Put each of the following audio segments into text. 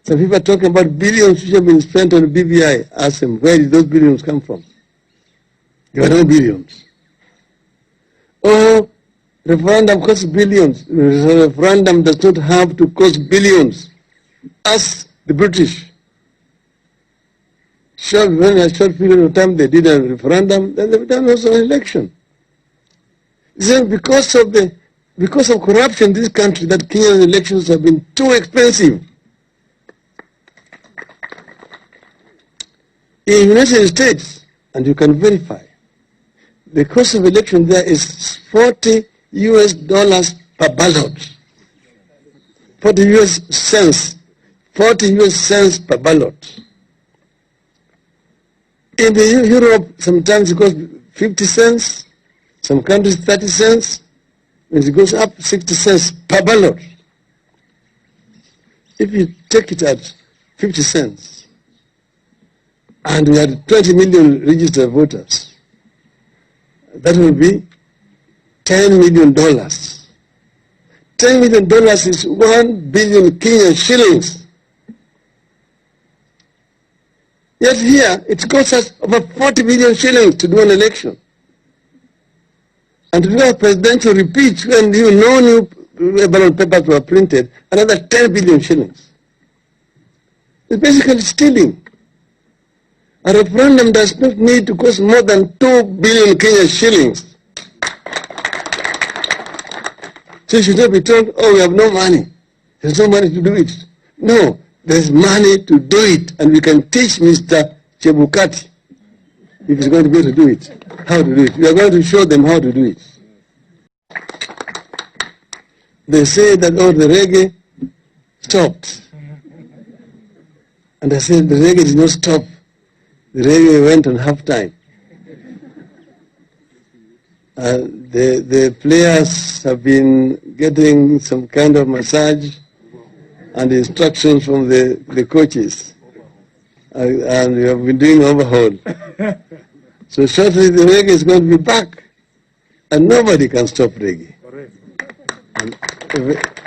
Some people are talking about billions which have been spent on BBI. Ask them, where did those billions come from? There were no billions. Oh, referendum costs billions. Referendum does not have to cost billions. Ask the British. When a short period of time they did a referendum, then they've done also an election. Then because of corruption in this country, that Kenyan elections have been too expensive. In the United States, and you can verify, the cost of election there is $40 per ballot. 40 US cents. 40 US cents per ballot. In Europe, sometimes it goes 50 cents, some countries 30 cents, and it goes up 60 cents per ballot. If you take it at 50 cents, and we had 20 million registered voters, that will be $10 million. $10 million is 1 billion Kenyan shillings. Yet here, it costs us over 40 million shillings to do an election. And to do a presidential repeat, when no new ballot papers were printed, another 10 billion shillings. It's basically stealing. A referendum does not need to cost more than 2 billion Kenyan shillings. So you should not be told, oh, we have no money. There's no money to do it. No, there's money to do it, and we can teach Mr. Chebukati, if he's going to be able to do it, how to do it. We are going to show them how to do it. They say that, oh, the reggae stopped. And I said, the reggae did not stop. The reggae went on halftime. The players have been getting some kind of massage and instructions from the coaches. And we have been doing overhaul. So shortly the reggae is going to be back. And nobody can stop reggae. And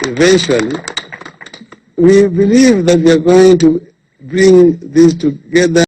eventually, we believe that we are going to bring this together.